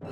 What's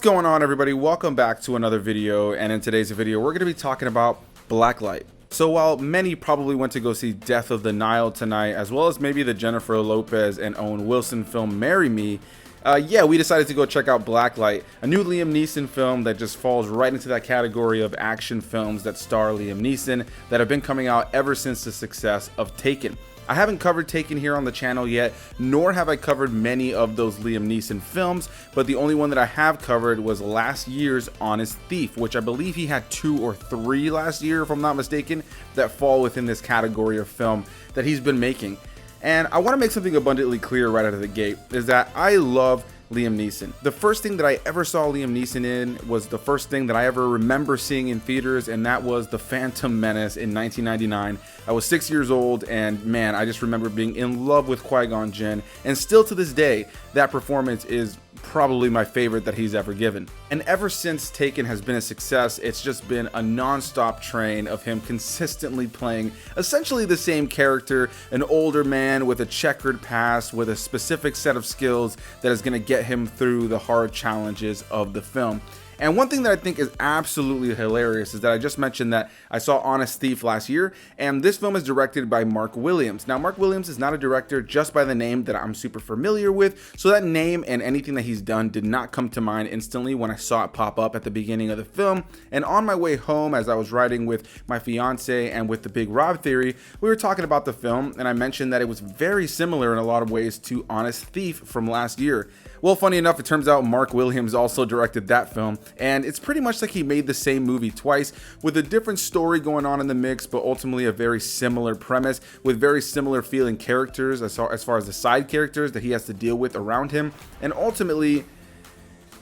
going on, everybody? Welcome back to another video, and in today's video we're going to be talking about Blacklight. So while many probably went to go see Death of the Nile tonight, as well as maybe the Jennifer Lopez and Owen Wilson film Marry Me, we decided to go check out Blacklight, a new Liam Neeson film that just falls right into that category of action films that star Liam Neeson that have been coming out ever since the success of Taken. I haven't covered Taken here on the channel yet, nor have I covered many of those Liam Neeson films, but the only one that I have covered was last year's Honest Thief, which I believe he had 2 or 3 last year, if I'm not mistaken, that fall within this category of film that he's been making. And I want to make something abundantly clear right out of the gate, is that I love Liam Neeson. The first thing that I ever saw Liam Neeson in was the first thing that I ever remember seeing in theaters, and that was The Phantom Menace in 1999. I was 6 years old, and man, I just remember being in love with Qui-Gon Jinn, and still to this day, that performance is probably my favorite that he's ever given. And ever since Taken has been a success, it's just been a non-stop train of him consistently playing essentially the same character, an older man with a checkered past with a specific set of skills that is going to get him through the hard challenges of the film. And one thing that I think is absolutely hilarious is that I just mentioned that I saw Honest Thief last year, and this film is directed by Mark Williams. Now, Mark Williams is not a director just by the name that I'm super familiar with, so that name and anything that he's done did not come to mind instantly when I saw it pop up at the beginning of the film. And on my way home, as I was riding with my fiance and with the Big Rob Theory, we were talking about the film, and I mentioned that it was very similar in a lot of ways to Honest Thief from last year. Well, funny enough, it turns out Mark Williams also directed that film, and it's pretty much like he made the same movie twice with a different story going on in the mix, but ultimately a very similar premise with very similar feeling characters as far as the side characters that he has to deal with around him, and ultimately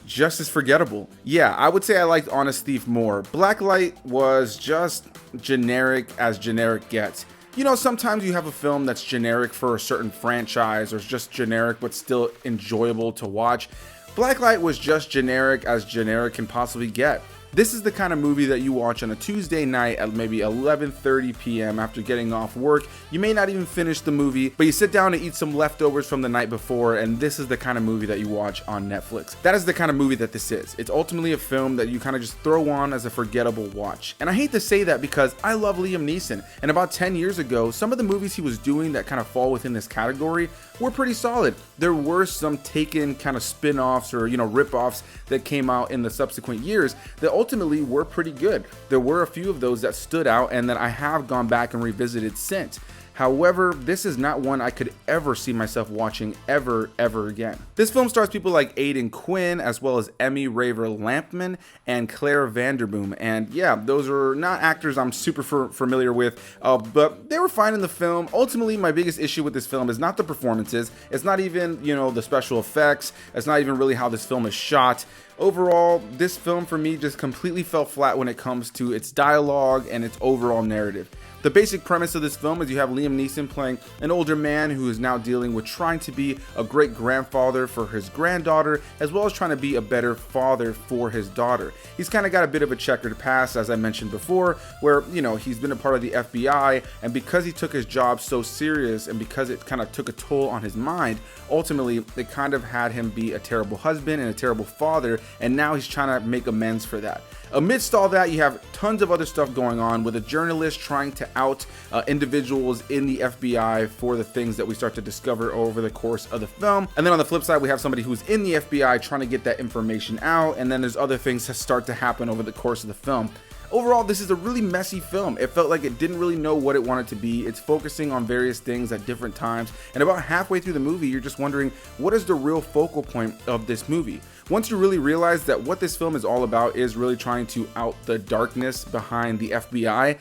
just as forgettable. Yeah, I would say I liked Honest Thief more. Blacklight was just generic as generic gets. You know, sometimes you have a film that's generic for a certain franchise or just generic but still enjoyable to watch. Blacklight was just generic as generic can possibly get. This is the kind of movie that you watch on a Tuesday night at maybe 11:30 p.m. after getting off work. You may not even finish the movie, but you sit down to eat some leftovers from the night before, and this is the kind of movie that you watch on Netflix. That is the kind of movie that this is. It's ultimately a film that you kind of just throw on as a forgettable watch. And I hate to say that because I love Liam Neeson, and about 10 years ago, some of the movies he was doing that kind of fall within this category were pretty solid. There were some Taken kind of spin-offs or, rip-offs that came out in the subsequent years that ultimately were pretty good. There were a few of those that stood out and that I have gone back and revisited since. However, this is not one I could ever see myself watching ever again. This film stars people like Aidan Quinn, as well as Emmy Raver-Lampman and Claire Vanderboom. And yeah, those are not actors I'm super familiar with, but they were fine in the film. Ultimately, my biggest issue with this film is not the performances. It's not even, the special effects. It's not even really how this film is shot. Overall, this film for me just completely fell flat when it comes to its dialogue and its overall narrative. The basic premise of this film is you have Liam Neeson playing an older man who is now dealing with trying to be a great grandfather for his granddaughter, as well as trying to be a better father for his daughter. He's kind of got a bit of a checkered past, as I mentioned before, where, he's been a part of the FBI, and because he took his job so serious and because it kind of took a toll on his mind, ultimately it kind of had him be a terrible husband and a terrible father, and now he's trying to make amends for that. Amidst all that, you have tons of other stuff going on with a journalist trying to out individuals in the FBI for the things that we start to discover over the course of the film. And then on the flip side, we have somebody who's in the FBI trying to get that information out, and then there's other things that start to happen over the course of the film. Overall, this is a really messy film. It felt like it didn't really know what it wanted to be. It's focusing on various things at different times, and about halfway through the movie, you're just wondering, what is the real focal point of this movie? Once you really realize that what this film is all about is really trying to out the darkness behind the FBI,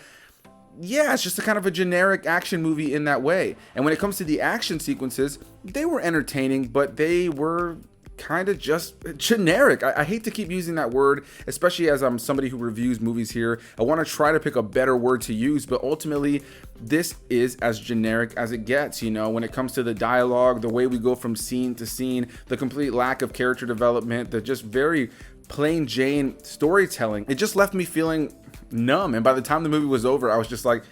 yeah, it's just a kind of a generic action movie in that way. And when it comes to the action sequences, they were entertaining, but they were kind of just generic. I hate to keep using that word, especially as I'm somebody who reviews movies here. I want to try to pick a better word to use, but ultimately this is as generic as it gets, you know, when it comes to the dialogue, the way we go from scene to scene, the complete lack of character development, the just very plain Jane storytelling. It just left me feeling numb, and by the time the movie was over, I was just like,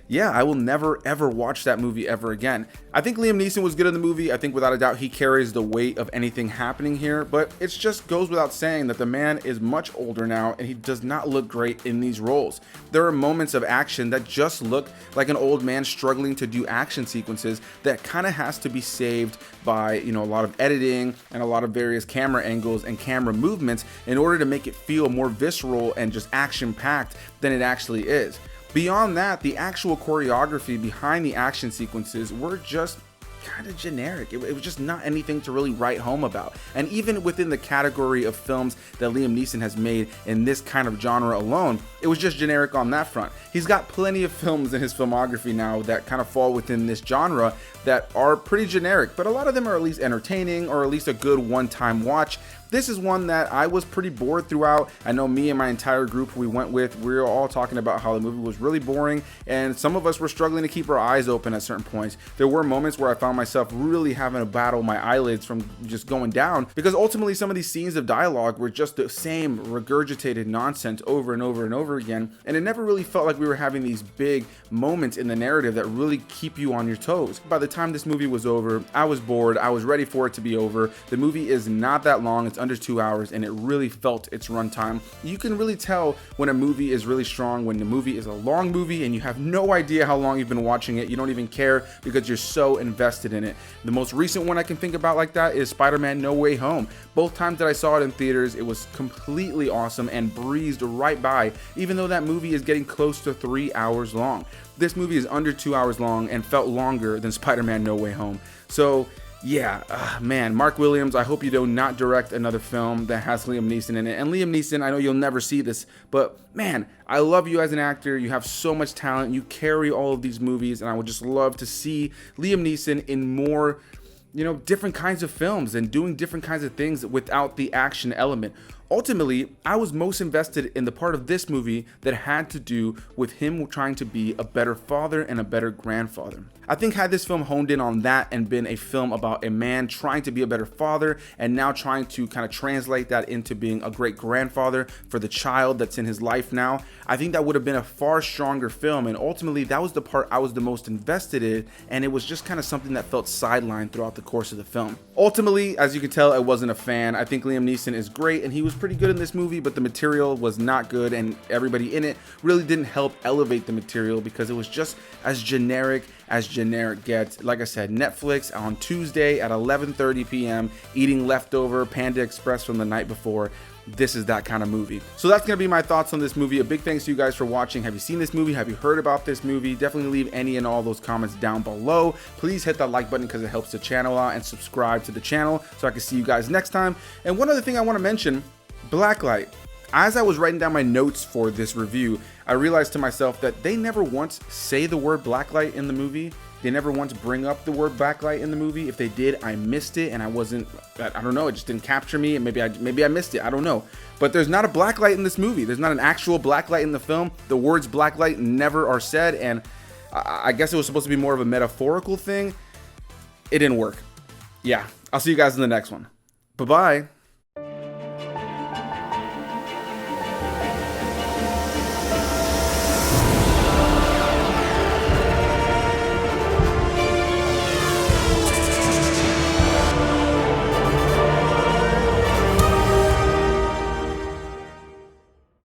yeah, I will never ever watch that movie ever again. I think Liam Neeson was good in the movie. I think without a doubt he carries the weight of anything happening here, but it just goes without saying that the man is much older now and he does not look great in these roles. There are moments of action that just look like an old man struggling to do action sequences that kind of has to be saved by, you know, a lot of editing and a lot of various camera angles and camera movements in order to make it feel more visceral and just action packed than it actually is. Beyond that, the actual choreography behind the action sequences were just kind of generic. It was just not anything to really write home about. And even within the category of films that Liam Neeson has made in this kind of genre alone, it was just generic on that front. He's got plenty of films in his filmography now that kind of fall within this genre that are pretty generic, but a lot of them are at least entertaining or at least a good one-time watch. This is one that I was pretty bored throughout. I know me and my entire group we went with, we were all talking about how the movie was really boring, and some of us were struggling to keep our eyes open at certain points. There were moments where I found myself really having to battle my eyelids from just going down, because ultimately some of these scenes of dialogue were just the same regurgitated nonsense over and over and over again, and it never really felt like we were having these big moments in the narrative that really keep you on your toes. By the time this movie was over, I was bored. I was ready for it to be over. The movie is not that long. It's under 2 hours, and it really felt its runtime. You can really tell when a movie is really strong, when the movie is a long movie and you have no idea how long you've been watching it. You don't even care because you're so invested in it. The most recent one I can think about like that is Spider-Man No Way Home. Both times that I saw it in theaters, it was completely awesome and breezed right by, even though that movie is getting close to 3 hours long. This movie is under 2 hours long and felt longer than Spider-Man No Way Home. So yeah, man, Mark Williams, I hope you do not direct another film that has Liam Neeson in it. And Liam Neeson, I know you'll never see this, but man, I love you as an actor. You have so much talent. You carry all of these movies, and I would just love to see Liam Neeson in more, you know, different kinds of films and doing different kinds of things without the action element. Ultimately, I was most invested in the part of this movie that had to do with him trying to be a better father and a better grandfather. I think had this film honed in on that and been a film about a man trying to be a better father and now trying to kind of translate that into being a great grandfather for the child that's in his life now, I think that would have been a far stronger film, and ultimately that was the part I was the most invested in, and it was just kind of something that felt sidelined throughout the course of the film. Ultimately, as you can tell, I wasn't a fan. I think Liam Neeson is great and he was pretty good in this movie, but the material was not good, and everybody in it really didn't help elevate the material because it was just as generic gets. Like I said, Netflix on Tuesday at 11:30 p.m. eating leftover Panda Express from the night before. This is that kind of movie. So that's gonna be my thoughts on this movie. A big thanks to you guys for watching. Have you seen this movie? Have you heard about this movie? Definitely leave any and all those comments down below. Please hit that like button because it helps the channel out, and subscribe to the channel so I can see you guys next time. And one other thing I want to mention, Blacklight. As I was writing down my notes for this review, I realized to myself that they never once say the word Blacklight in the movie. They never once bring up the word Blacklight in the movie. If they did, I missed it, and I don't know, it just didn't capture me, and maybe I missed it, I don't know. But there's not a blacklight in this movie. There's not an actual blacklight in the film. The words blacklight never are said, and I guess it was supposed to be more of a metaphorical thing. It didn't work. Yeah, I'll see you guys in the next one. Bye-bye.